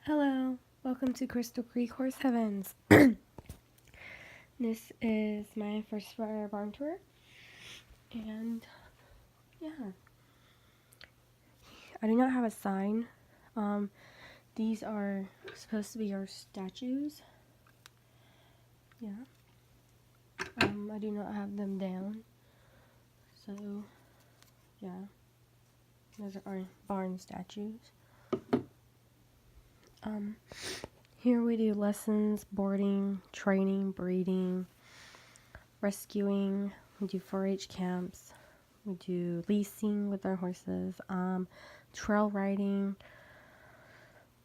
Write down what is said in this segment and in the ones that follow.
Hello, welcome to Crystal Creek Horse Heavens. This is my first Breyer barn tour, and yeah, I do not have a sign. These are supposed to be our statues. Yeah, I do not have them down, so yeah, those are our barn statues. Here we do lessons, boarding, training, breeding, rescuing. We do 4-H camps. We do leasing with our horses, trail riding.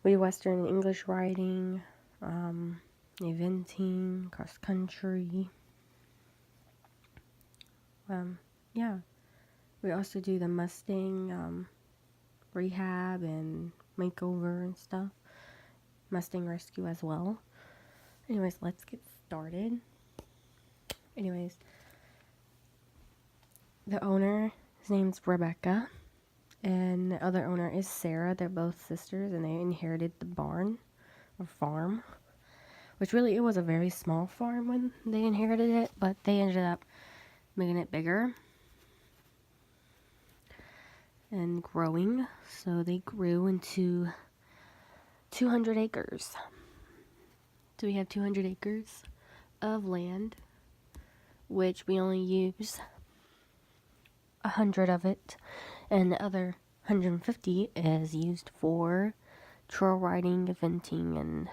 We do Western and English riding, eventing, cross country. Yeah. We also do the Mustang rehab and makeover and stuff. Mustang rescue as well. Anyways, let's get started. Anyways, the owner, his name's Rebecca, and the other owner is Sarah. They're both sisters, and they inherited the barn or farm, which really it was a very small farm when they inherited it, but they ended up making it bigger and growing. So they grew into 200 acres. So we have 200 acres of land, which we only use 100 of it, and the other 150 is used for trail riding, eventing, and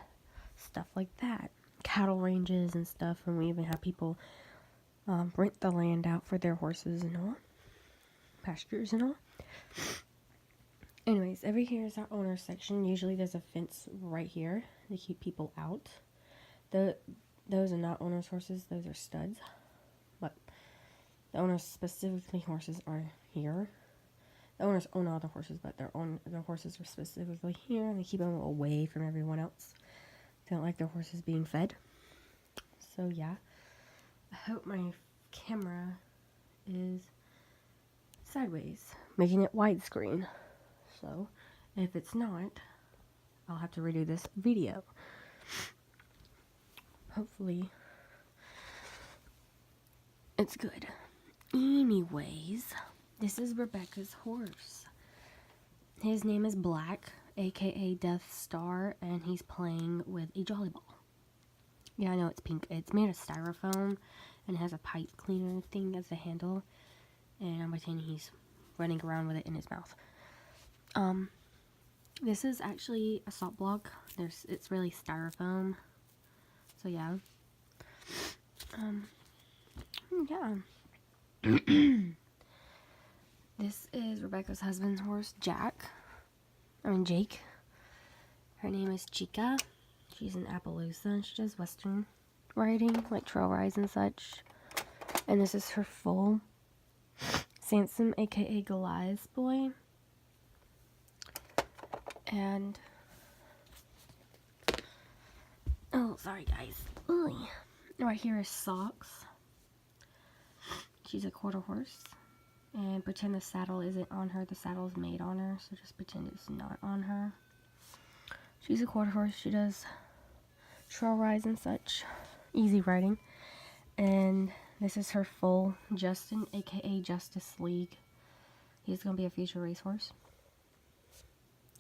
stuff like that. Cattle ranges and stuff, and we even have people rent the land out for their horses and all, pastures and all. Anyways, over here is our owner section. Usually there's a fence right here to keep people out. Those are not owner's horses, those are studs. But the owner's specifically horses are here. The owners own all the horses, but their horses are specifically here, and they keep them away from everyone else. They don't like their horses being fed. So yeah, I hope my camera is sideways, making it widescreen. So if it's not, I'll have to redo this video. Hopefully it's good. Anyways, this is Rebecca's horse. His name is Black, aka Death Star, and he's playing with a jolly ball. Yeah, I know it's pink. It's made of styrofoam and has a pipe cleaner thing as a handle, and I'm pretending he's running around with it in his mouth. This is actually a salt block. It's really styrofoam. So yeah. Yeah. This is Rebecca's husband's horse, Jake. Her name is Chica. She's in Appaloosa. She does Western riding, like trail rides and such. And this is her foal, Sansom, aka Goliath's boy. And oh, sorry guys. Ooh. Right here is Socks. She's a quarter horse. And pretend the saddle isn't on her. The saddle's made on her, so just pretend it's not on her. She's a quarter horse. She does trail rides and such. Easy riding. And this is her foal, Justin, aka Justice League. He's going to be a future racehorse.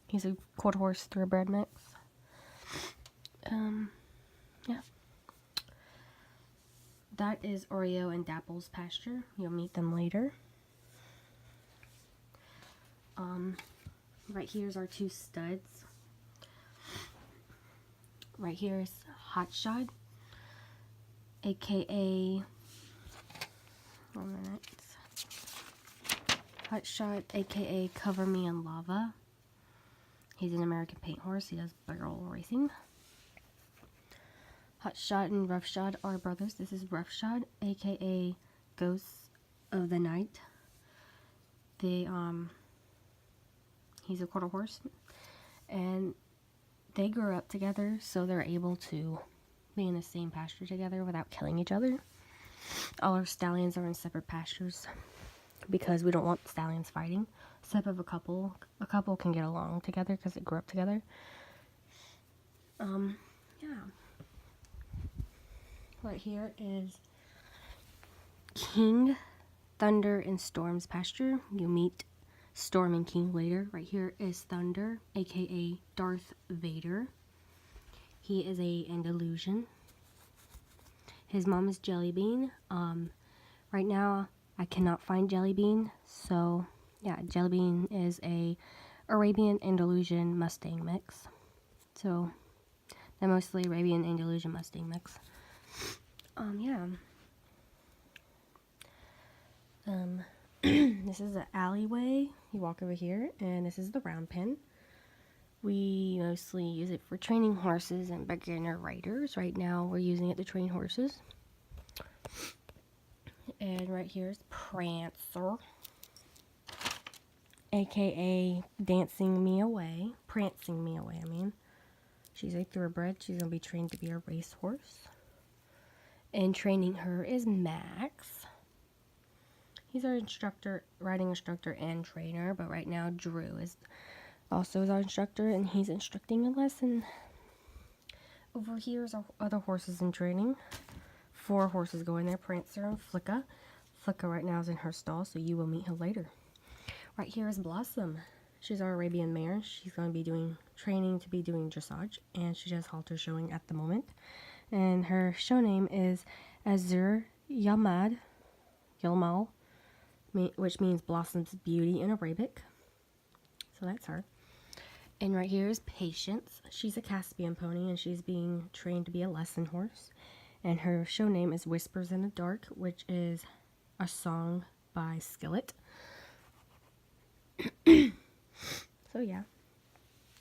He's a quarter horse thoroughbred mix. Yeah. That is Oreo and Dapple's pasture. You'll meet them later. Right here's our two studs. Right here is Hotshot, aka Hotshot, aka Cover Me in Lava. He's an American paint horse. He does barrel racing. Hotshot and Roughshod are brothers. This is Roughshod, aka Ghosts of the Night. He's a quarter horse, and they grew up together, so they're able to be in the same pasture together without killing each other. All our stallions are in separate pastures because we don't want stallions fighting. Except of a couple can get along together because they grew up together. Yeah. Right here is King, Thunder, and Storm's pasture. You'll meet Storm and King later. Right here is Thunder, aka Darth Vader. He is a Andalusian. His mom is Jellybean. Right now I cannot find Jellybean, so yeah, Jellybean is a Arabian Andalusian Mustang mix. So they're mostly Arabian Andalusian Mustang mix. Yeah. This is the alleyway. You walk over here, and this is the round pen. We mostly use it for training horses and beginner riders. Right now, we're using it to train horses. And right here is Prancer, aka Dancing Me Away. Prancing Me Away, I mean. She's a thoroughbred. She's going to be trained to be a racehorse. And training her is Max. He's our instructor, riding instructor and trainer, but right now Drew is also our instructor, and he's instructing a lesson. Over here is our other horses in training. 4 horses go in there, Prancer and Flicka. Flicka right now is in her stall, so you will meet her later. Right here is Blossom. She's our Arabian mare. She's going to be doing training to be doing dressage, and she has halter showing at the moment. And her show name is Azur Yalmal, which means Blossom's beauty in Arabic. So that's her. And right here is Patience. She's a Caspian pony, and she's being trained to be a lesson horse. And her show name is Whispers in the Dark, which is a song by Skillet. So yeah.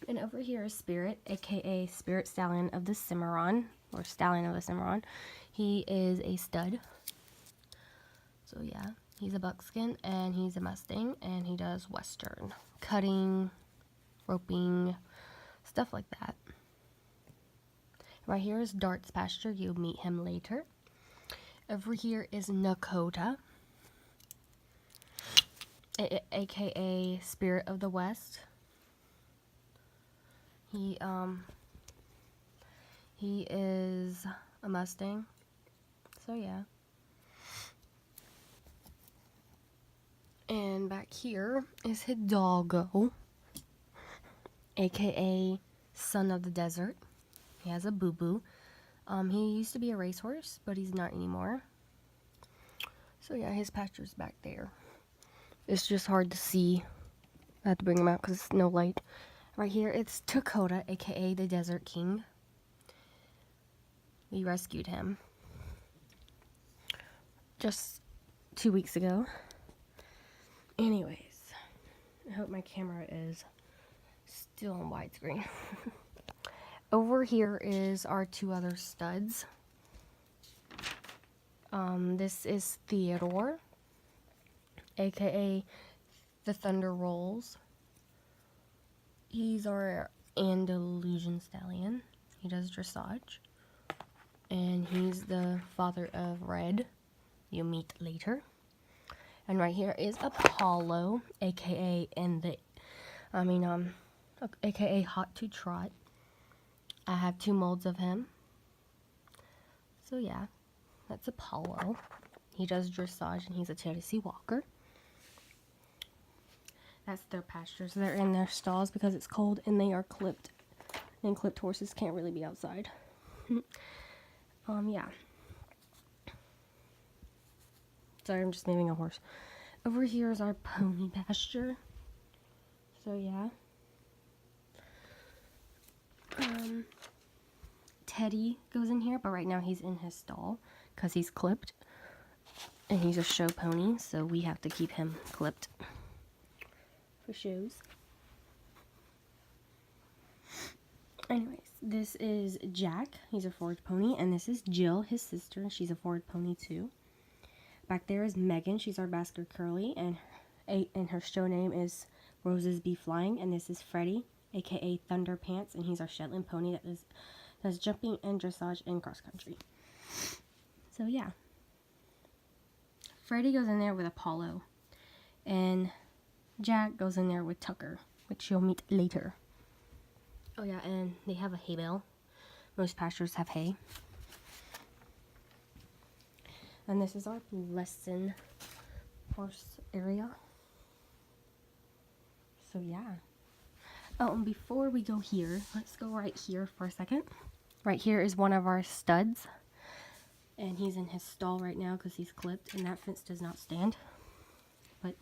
And over here is Spirit, aka Spirit Stallion of the Cimarron, or Stallion of the Cimarron. He is a stud. So yeah, he's a buckskin, and he's a Mustang, and he does Western. Cutting, roping, stuff like that. Right here is Dart's pasture. You'll meet him later. Over here is Nakota, aka Spirit of the West. He is a Mustang. So yeah. And back here is Hidalgo, aka Son of the Desert. He has a boo-boo. He used to be a racehorse, but he's not anymore. So yeah, his pasture's back there. It's just hard to see. I have to bring him out because it's no light. Right here, it's Dakota, aka the Desert King. We rescued him just 2 weeks ago. Anyways, I hope my camera is still on widescreen. Over here is our 2 other studs. This is Theodore, aka the Thunder Rolls. He's our Andalusian stallion. He does dressage. And he's the father of Red. You'll meet later. And right here is Apollo, aka aka Hot to Trot. I have 2 molds of him. So yeah, that's Apollo. He does dressage, and he's a Tennessee Walker. That's their pastures. They're in their stalls because it's cold, and they are clipped. And clipped horses can't really be outside. Yeah. Sorry, I'm just naming a horse. Over here is our pony pasture. So yeah. Teddy goes in here, but right now he's in his stall because he's clipped. And he's a show pony, so we have to keep him clipped for shows. Anyways, this is Jack. He's a forage pony, and this is Jill, his sister, and she's a forage pony too. Back there is Megan. She's our Basker Curly, and her show name is Roses Be Flying. And this is Freddie, aka Thunder Pants, and he's our Shetland pony that does jumping and dressage and cross country. So yeah, Freddie goes in there with Apollo, and Jack goes in there with Tucker, which you'll meet later. Oh yeah, and they have a hay bale. Most pastures have hay. And this is our lesson horse area. So yeah. Oh, and before we go here, let's go right here for a second. Right here is one of our studs. And he's in his stall right now because he's clipped, and that fence does not stand. But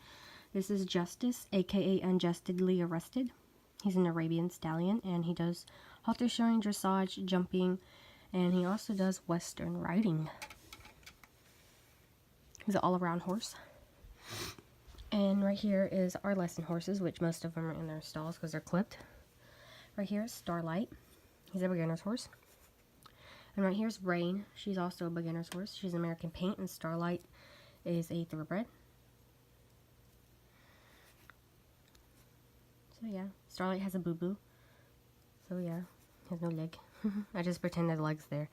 this is Justice, aka Unjustly Arrested. He's an Arabian stallion, and he does halter showing, dressage, jumping, and he also does Western riding. He's an all-around horse. And right here is our lesson horses, which most of them are in their stalls because they're clipped. Right here is Starlight. He's a beginner's horse. And right here's Rain. She's also a beginner's horse. She's American Paint, and Starlight is a thoroughbred. So yeah, Starlight has a boo-boo. So yeah, has no leg. I just pretend the leg's there.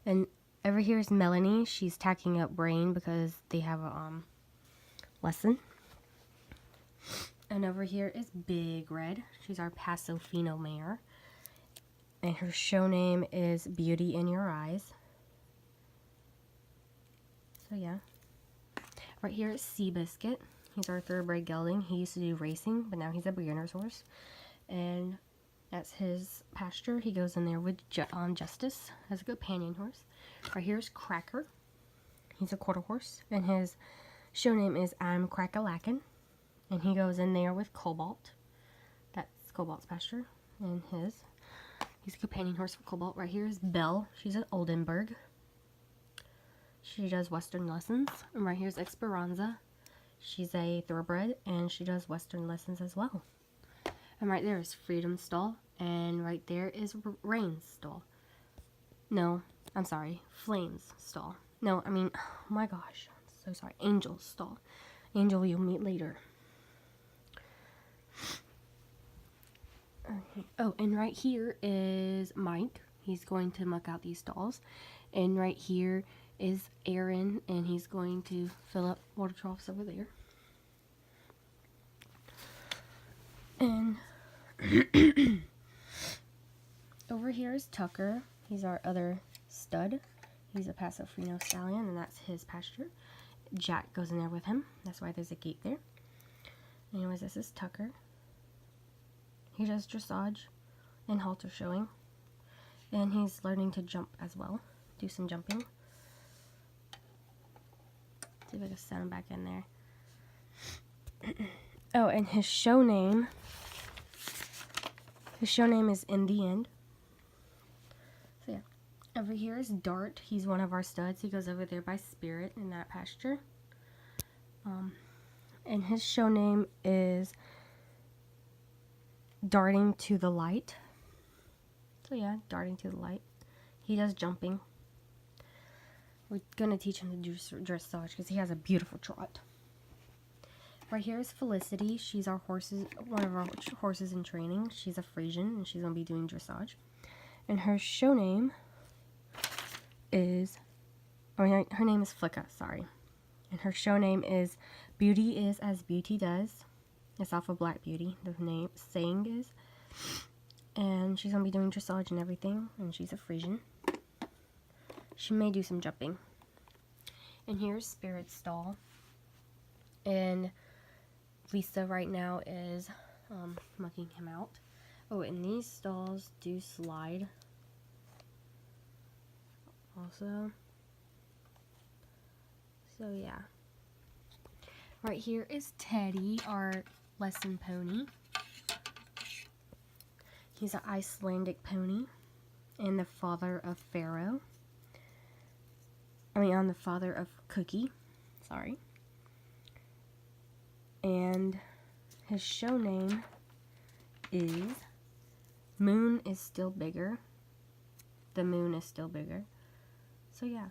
And over here is Melanie. She's tacking up Rain because they have a lesson. And over here is Big Red. She's our Paso Fino mare. And her show name is Beauty in Your Eyes. So yeah. Right here is Seabiscuit. He's our thoroughbred gelding. He used to do racing, but now he's a beginner's horse. And that's his pasture. He goes in there with Justice as a companion horse. Right here is Cracker. He's a quarter horse. And his show name is I'm Crack-a-Lackin'. And he goes in there with Cobalt. That's Cobalt's pasture. And he's a companion horse for Cobalt. Right here is Belle. She's an Oldenburg. She does Western lessons. And right here's Esperanza. She's a thoroughbred, and she does Western lessons as well. And right there is Freedom's stall. And right there is Rain's stall. No, I'm sorry. Flame's stall. No, I mean, oh my gosh. I'm so sorry. Angel's stall. Angel you'll meet later. Okay. Oh, and right here is Mike. He's going to muck out these stalls. And right here is Aaron, and he's going to fill up water troughs over there. And over here is Tucker. He's our other stud. He's a Paso Fino stallion, and that's his pasture. Jack goes in there with him. That's why there's a gate there. Anyways, this is Tucker. He does dressage and halter showing. And he's learning to jump as well. Do some jumping. See if I can set him back in there. Oh, and his show name is In the End. So yeah. Over here is Dart. He's one of our studs. He goes over there by Spirit in that pasture. And his show name is Darting to the Light. So yeah, Darting to the Light. He does jumping. We're going to teach him to do dressage because he has a beautiful trot. Right here is Felicity. She's our one of our horses in training. She's a Frisian, and she's going to be doing dressage. And her show name is, her name is Flicka, sorry. And her show name is Beauty is as Beauty Does. It's off of Black Beauty, the saying is. And she's going to be doing dressage and everything, and she's a Frisian. She may do some jumping. And here's Spirit's stall. And Lisa right now is mucking him out. Oh, and these stalls do slide also. So yeah. Right here is Teddy, our lesson pony. He's an Icelandic pony and the father of Pharaoh. I'm the father of Cookie. Sorry. And his show name is Moon is Still Bigger. The moon is still bigger. So yeah.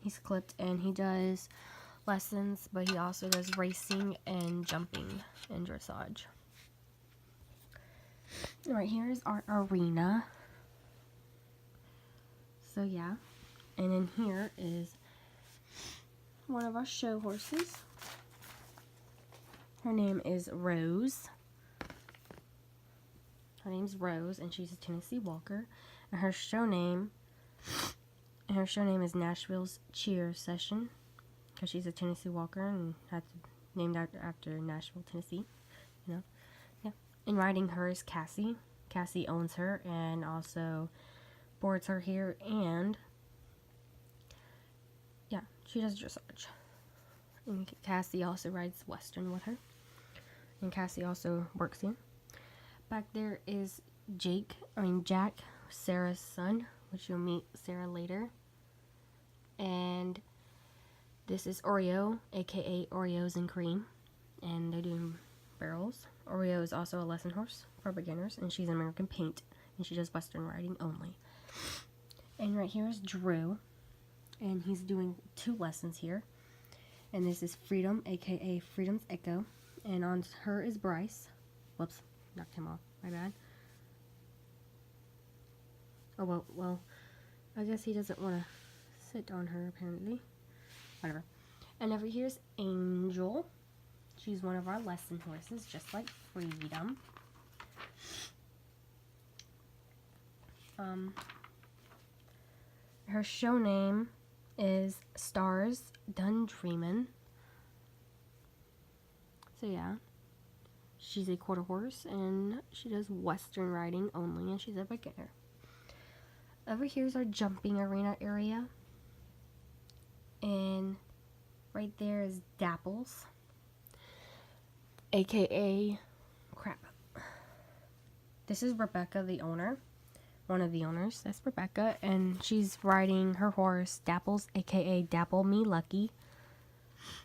He's clipped and he does lessons, but he also does racing and jumping and dressage. Right here is our arena. So yeah. And in here is one of our show horses. Her name is Rose. Her name's Rose, and she's a Tennessee Walker. And her show name is Nashville's Cheer Session, because she's a Tennessee Walker and named after Nashville, Tennessee. You know, yeah. In riding her is Cassie. Cassie owns her and also boards her here, and yeah, she does dressage. And Cassie also rides Western with her, and Cassie also works here. Back there is Jack, Sarah's son, which you'll meet Sarah later. And this is Oreo, aka Oreos and Cream, and they're doing barrels. Oreo is also a lesson horse for beginners, and she's American Paint, and she does Western riding only. And right here is Drew, and he's doing 2 lessons here. And this is Freedom, aka Freedom's Echo, and on her is Bryce. Whoops, knocked him off, my bad. Oh, well, I guess he doesn't want to sit on her, apparently. Whatever. And over here's Angel. She's one of our lesson horses, just like Freedom. Her show name is Stars Done Dreamin'. So yeah, she's a quarter horse, and she does Western riding only, and she's a beginner. Over here's our jumping arena area, and right there is Dapples, aka this is Rebecca, the owner, one of the owners. That's Rebecca, and she's riding her horse Dapples, aka Dapple Me Lucky.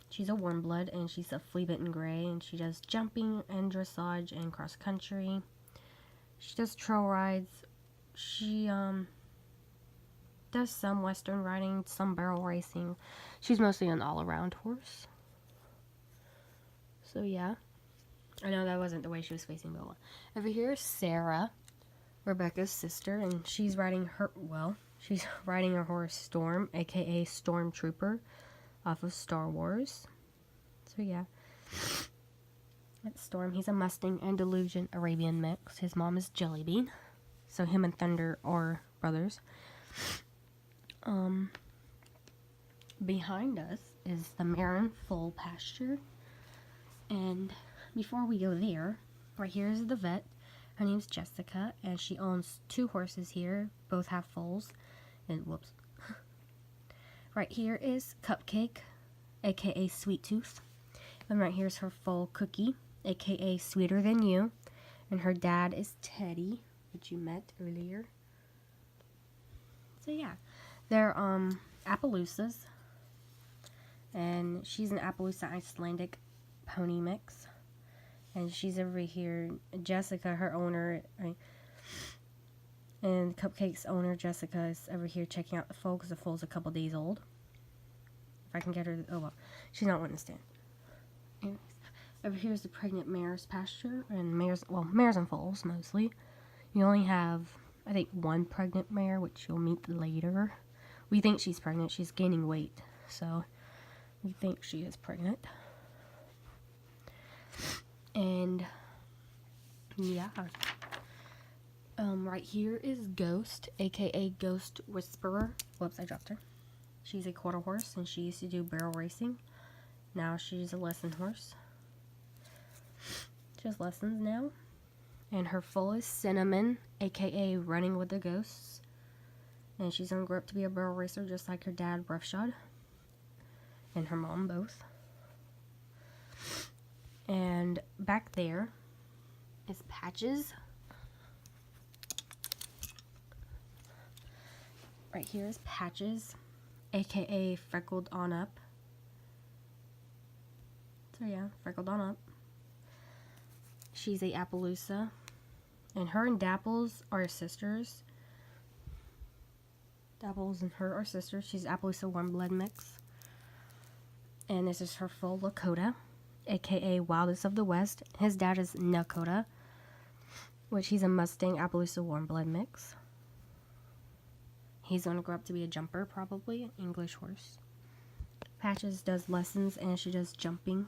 She's a warm blood, and she's a flea bitten gray, and she does jumping and dressage and cross country. She does trail rides. She does some Western riding, some barrel racing. She's mostly an all-around horse. So yeah, I know that wasn't the way she was facing, but over here is Sarah, Rebecca's sister, and she's riding her horse Storm, aka Stormtrooper, off of Star Wars. So yeah, that's Storm. He's a Mustang and Delusion Arabian mix. His mom is Jellybean, so him and Thunder are brothers. Behind us is the Marin Full pasture, and before we go there, right here is the vet. Her name's Jessica, and she owns 2 horses here. Both have foals, and whoops. Right here is Cupcake, aka Sweet Tooth, and right here's her foal Cookie, aka Sweeter Than You, and her dad is Teddy, which you met earlier. So yeah, they're Appaloosas, and she's an Appaloosa Icelandic pony mix, and she's over here. Jessica, her owner, and Cupcake's owner Jessica is over here checking out the foal, because the foal's a couple days old. If I can get her, oh well, she's not wanting to stand. Anyways, over here is the pregnant mare's pasture, and mares and foals mostly. You only have, I think, 1 pregnant mare, which you'll meet later. We think she's pregnant. She's gaining weight, so we think she is pregnant. And yeah, right here is Ghost, aka Ghost Whisperer. Whoops, I dropped her. She's a quarter horse, and she used to do barrel racing. Now she's a lesson horse. She has lessons now. And her foal is Cinnamon, aka Running with the Ghosts. And she's gonna grow up to be a barrel racer, just like her dad, Roughshod, and her mom both. And back there is Patches. Right here is Patches, aka Freckled On Up. So yeah, Freckled On Up. She's a Appaloosa, and her and Dapples are sisters. Dapples and her are sisters. She's Appaloosa warm blood mix. And this is her full Lakota, aka Wildest of the West. His dad is Nakota, which he's a Mustang Appaloosa warm blood mix. He's going to grow up to be a jumper, probably, an English horse. Patches does lessons, and she does jumping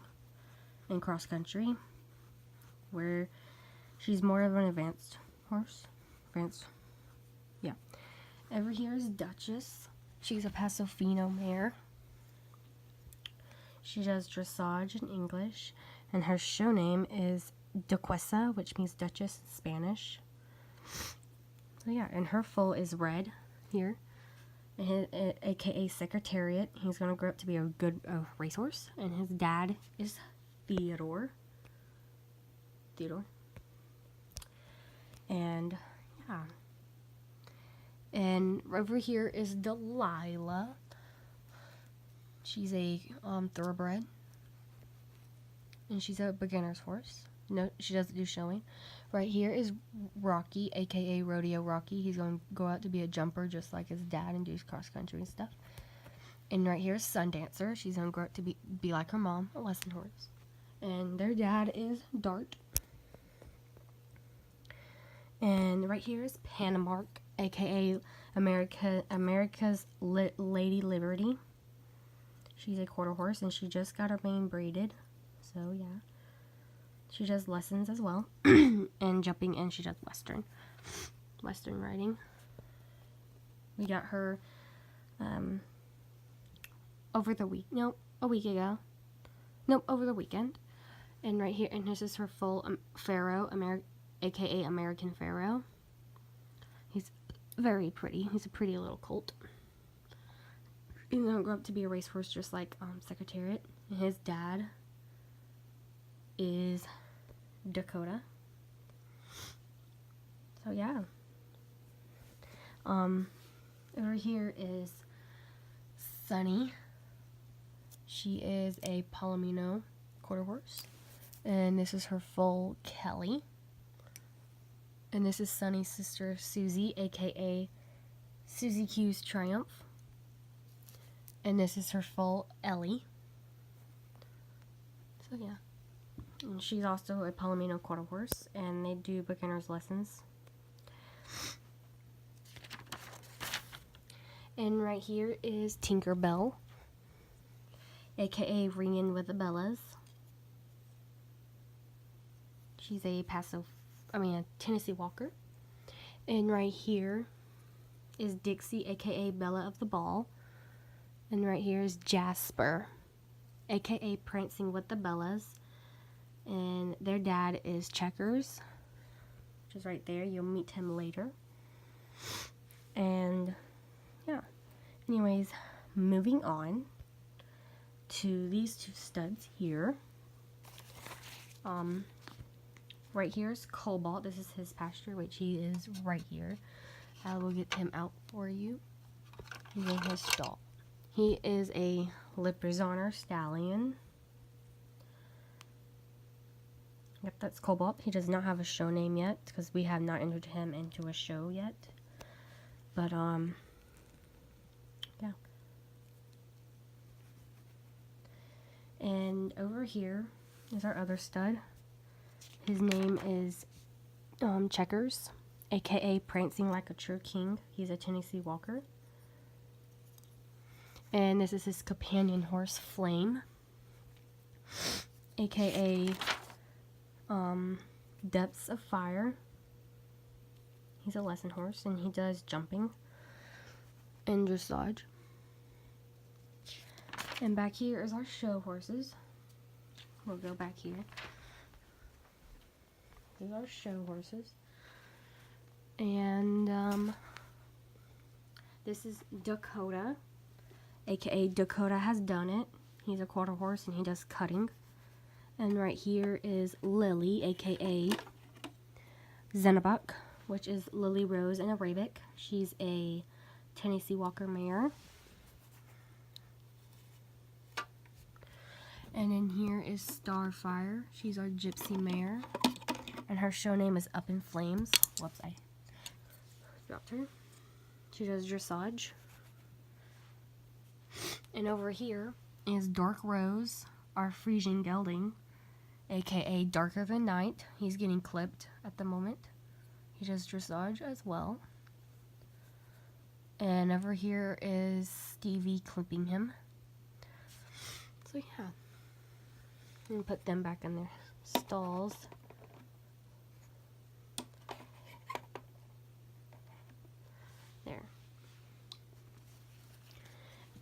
and cross country, where she's more of an advanced horse. France. Yeah. Over here is Duchess. She's a Paso Fino mare. She does dressage in English, and her show name is Duquesa, which means Duchess in Spanish. So yeah, and her foal is red here, aka Secretariat. He's gonna grow up to be a good racehorse, and his dad is Theodore. And yeah, and over here is Delilah. She's a thoroughbred, and she's a beginner's horse. No, she doesn't do showing. Right here is Rocky, aka Rodeo Rocky. He's going to go out to be a jumper just like his dad and do cross country and stuff. And right here is Sundancer. She's going to grow up to be like her mom, a lesson horse. And their dad is Dart. And right here is Panamark, aka America's Lady Liberty. She's a quarter horse, and she just got her mane braided. So yeah, she does lessons as well, and jumping, and she does western riding. We got her over the weekend. And right here, and this is her full Pharaoh, aka American Pharaoh. He's very pretty. He's a pretty little colt. He's gonna grow up to be a racehorse just like Secretariat. And his dad is Dakota. So yeah. Over here is Sunny. She is a Palomino quarter horse. And this is her foal, Kelly. And this is Sunny's sister, Susie, aka Susie Q's Triumph. And this is her foal, Ellie. So yeah. And she's also a Palomino quarter horse, and they do beginner's lessons. And right here is Tinkerbell, aka Ringin' with the Bellas. She's a Tennessee Walker. And right here is Dixie, aka Bella of the Ball. And right here is Jasper, aka Prancing with the Bellas. And their dad is Checkers, which is right there. You'll meet him later. And yeah. Anyways, moving on to these two studs here. Right here is Cobalt. This is his pasture, which he is right here. I will get him out for you. He's in his stall. He is a Lipizzaner stallion. Yep, that's Cobalt. He does not have a show name yet because we have not entered him into a show yet. But, yeah. And over here is our other stud. His name is Checkers, aka Prancing Like a True King. He's a Tennessee Walker. And this is his companion horse, Flame, aka Depths of Fire. He's a lesson horse, and he does jumping and dressage. And back here is our show horses. We'll go back here. These are show horses. And this is Dakota, aka Dakota Has Done It. He's a quarter horse, and he does cutting. And right here is Lily, aka Zenabuck, which is Lily Rose in Arabic. She's a Tennessee Walker mare. And in here is Starfire. She's our Gypsy mare. And her show name is Up in Flames. Whoops, I dropped her. She does dressage. And over here is Dark Rose, our Frisian gelding, aka Darker Than Night. He's getting clipped at the moment. He does dressage as well. And over here is Stevie clipping him. So yeah. And put them back in their stalls.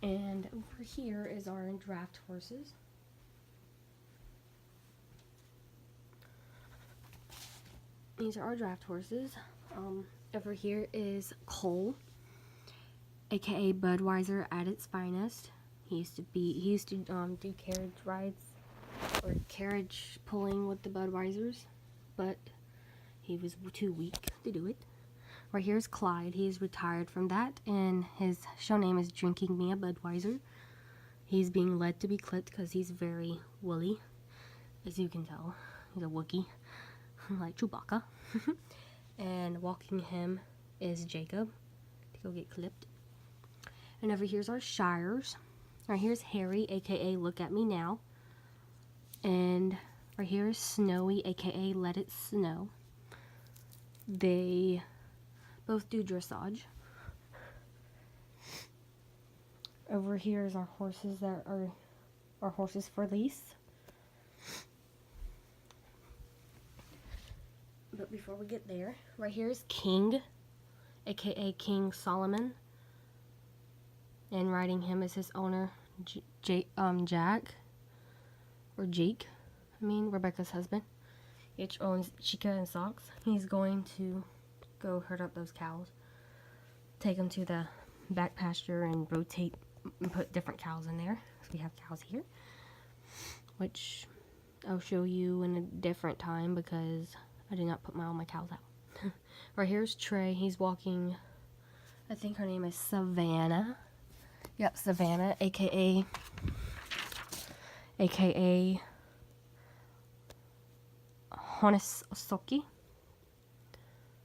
And over here is our draft horses. These are our draft horses. Over here is Cole, aka Budweiser at its finest. He used to do carriage rides or carriage pulling with the Budweisers, but he was too weak to do it. Right here is Clyde. He's retired from that, and his show name is Drinking Me a Budweiser. He's being led to be clipped because he's very woolly, as you can tell. He's a Wookiee, like Chewbacca. And walking him is Jacob to go get clipped. And over here's our Shires. Right here's Harry, aka Look at Me Now. And right here is Snowy, aka Let It Snow. They both do dressage. Over here is our horses that are our horses for lease. But before we get there, right here is King, aka King Solomon. And riding him is his owner, Jack, or Jake, Rebecca's husband, which owns Chica and Socks. He's going to go herd up those cows, take them to the back pasture and rotate and put different cows in there. So we have cows here, which I'll show you in a different time because I did not put all my cows out. Right here's Trey. He's walking, I think her name is Savannah. Yep, Savannah, aka Honesoki.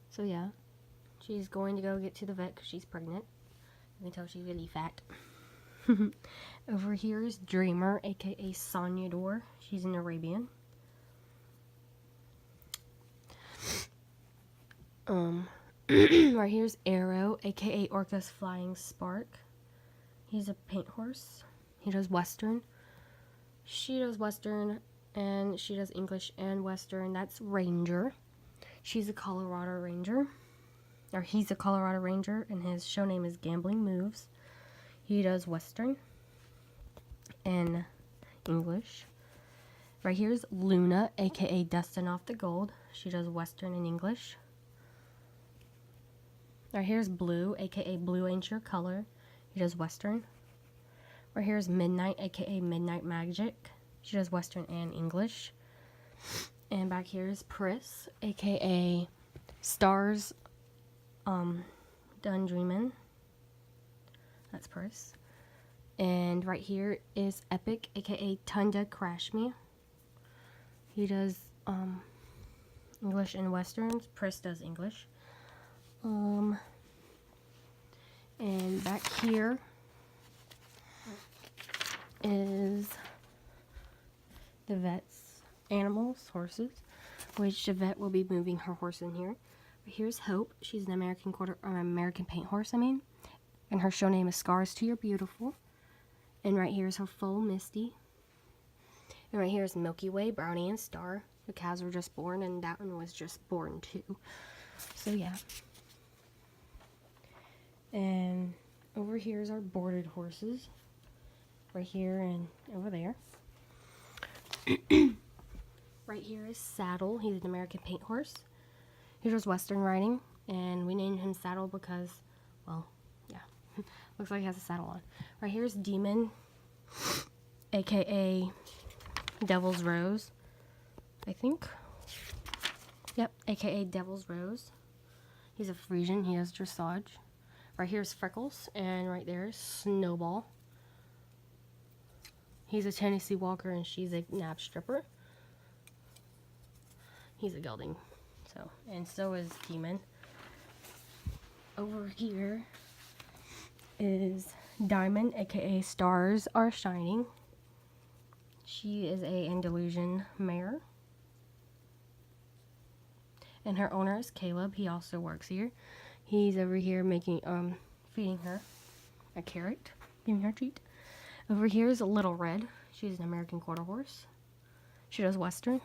So yeah, she's going to go get to the vet because she's pregnant. You can tell she's really fat. Over here is Dreamer, aka Sonya Dor. She's an Arabian. Right here's Arrow, aka Orca's Flying Spark. He's a paint horse. He does Western. She does Western, and she does English and Western. That's Ranger. She's a Colorado Ranger. Or he's a Colorado Ranger, and his show name is Gambling Moves. He does Western and English. Right here is Luna, aka Dustin Off the Gold. She does Western and English. Right here's Blue, aka Blue Ain't Your Color. He does Western. Right here's Midnight, aka Midnight Magic. She does Western and English. And back here is Pris, aka Stars Done Dreamin'. That's Pris. And right here is Epic, aka Tunda Crash Me. He does English and Westerns. Pris does English. And back here is the vet's animals, horses, which the vet will be moving her horse in here. Here's Hope. She's an American paint horse, and her show name is Scars to Your Beautiful. And right here is her foal, Misty. And right here is Milky Way, Brownie, and Star. The calves were just born, and that one was just born too. So yeah. And over here is our boarded horses. Right here and over there. Right here is Saddle. He's an American paint horse. He does Western riding, and we named him Saddle because, well, yeah, looks like he has a saddle on. Right here is Demon, aka Devil's Rose, I think. Yep, aka Devil's Rose. He's a Frisian. He does dressage. Right here is Freckles, and right there is Snowball. He's a Tennessee Walker, and she's a nab stripper. He's a gelding. So is Demon. Over here is Diamond, aka Stars Are Shining. She is a Andalusian mare. And her owner is Caleb. He also works here. He's over here making feeding her a carrot, giving her a treat. Over here is a Little Red. She's an American quarter horse. She does Western.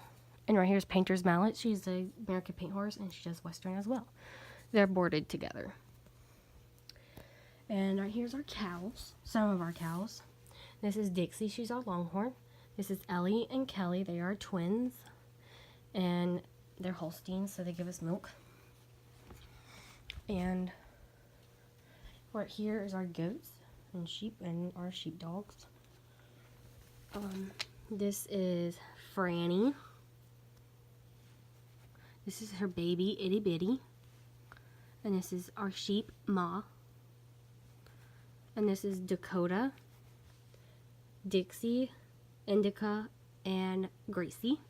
And right here is Painter's Mallet. She's an American paint horse, and she does Western as well. They're boarded together. And right here's our cows, some of our cows. This is Dixie, she's our longhorn. This is Ellie and Kelly, they are twins. And they're Holsteins, so they give us milk. And right here is our goats and sheep and our sheepdogs. This is Franny. This is her baby, Itty Bitty. And this is our sheep, Ma. And this is Dakota, Dixie, Indica, and Gracie.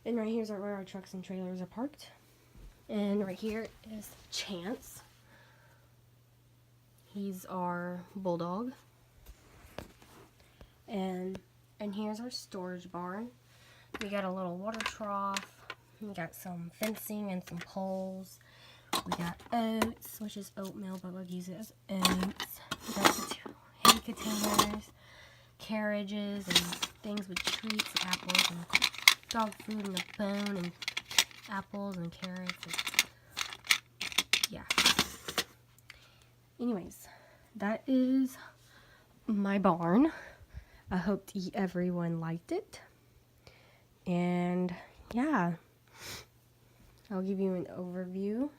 And right here's where our trucks and trailers are parked. And right here is Chance. He's our bulldog. And here's our storage barn. We got a little water trough. We got some fencing and some poles. We got oats, which is oatmeal, but we'll use it as oats. We got hay containers, carriages, and things with treats, apples, and dog food, and a bone, and apples, and carrots. And yeah. Anyways, that is my barn. I hope everyone liked it. And yeah, I'll give you an overview.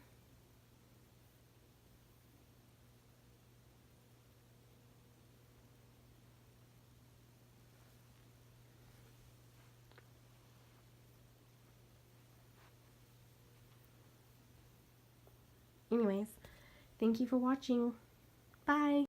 Anyways, thank you for watching. Bye.